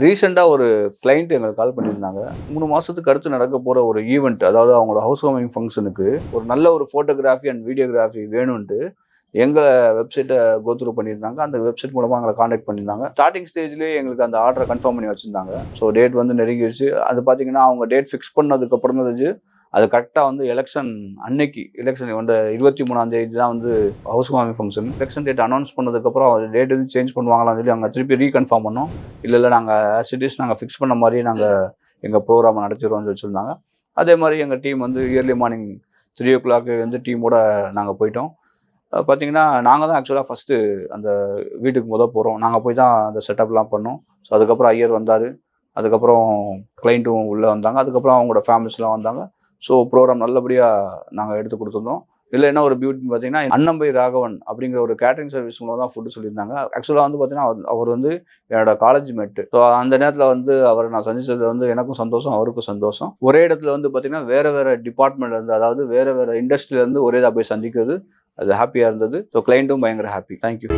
ரீசெண்டாக ஒரு கிளைண்ட் எங்களுக்கு கால் பண்ணியிருந்தாங்க. 3 மாதத்துக்கு அடுத்து நடக்க போகிற ஒரு ஈவெண்ட், அதாவது அவங்களோட ஹவுஸ் வார்மிங் ஃபங்க்ஷனுக்கு ஒரு நல்ல ஒரு ஃபோட்டோகிராஃபி அண்ட் வீடியோகிராஃபி வேணும்ன்ட்டு எங்கள் வெப்சைட்டை கோத்ரூ பண்ணியிருந்தாங்க. அந்த வெப்சைட் மூலமாக எங்களை காண்டாக்ட் பண்ணியிருந்தாங்க. ஸ்டார்டிங் ஸ்டேஜ்லேயே எங்களுக்கு அந்த ஆர்டரை கன்ஃபார்ம் பண்ணி வச்சுருந்தாங்க. ஸோ டேட் வந்து நெருங்கிடுச்சு. அது பார்த்தீங்கன்னா அவங்க டேட் ஃபிக்ஸ் பண்ணதுக்கப்புறம் தான் அது கரெக்டாக வந்து எலெக்ஷன் அன்னைக்கு, எலெக்ஷன் வந்து 23ஆம் தேதி தான் வந்து house warming function. Election date announce பண்ணதுக்கப்புறம் அது டேட் எதுவும் சேஞ்ச் பண்ணுவாங்களான்னு சொல்லி அங்கே திருப்பி ரீகன்ஃபார்ம் பண்ணோம். இல்லை நாங்கள் ஆஸ் இட் இஸ் நாங்கள் ஃபிக்ஸ் பண்ண மாதிரி நாங்கள் எங்கள் ப்ரோக்ராமை நடத்திடுவோம்னு வச்சுருந்தாங்க. அதே மாதிரி எங்கள் டீம் வந்து இயர்லி மார்னிங் 3 o'clock வந்து டீமோட நாங்கள் போயிட்டோம். பார்த்தீங்கன்னா நாங்கள் தான் ஆக்சுவலாக ஃபஸ்ட்டு அந்த வீட்டுக்கு போகிறோம். நாங்கள் போய் தான் அந்த செட்டப்லாம் பண்ணோம். ஸோ அதுக்கப்புறம் ஐயர் வந்தார். அதுக்கப்புறம் கிளைண்ட்டும் உள்ளே வந்தாங்க. அதுக்கப்புறம் அவங்களோட ஃபேமிலிஸ்லாம் வந்தாங்க. ஸோ ப்ரோக்ராம் நல்லபடியாக நாங்கள் எடுத்து கொடுத்துருந்தோம். இதில் என்ன ஒரு பியூட்டின்னு பார்த்தீங்கன்னா, அன்னம்பை ராகவன் அப்படிங்கிற ஒரு கேட்டரிங் சர்வீஸ் மூலம் தான் ஃபுட்டு சொல்லியிருந்தாங்க. ஆக்சுவலாக வந்து பார்த்தீங்கன்னா அவர் வந்து என்னோட காலேஜ் மேட்டு. ஸோ அந்த நேரத்தில் வந்து அவரை நான் சந்திச்சது வந்து எனக்கும் சந்தோஷம், அவருக்கும் சந்தோஷம். ஒரே இடத்துல வந்து பார்த்தீங்கன்னா வேறு டிபார்ட்மெண்ட்லேருந்து, அதாவது வேறு இண்டஸ்ட்ரியிலேருந்து ஒரே இதாக போய் சந்திக்கிறது அது ஹாப்பியாக இருந்தது. ஸோ கிளைண்ட்டும் பயங்கர ஹாப்பி. தேங்க்யூ.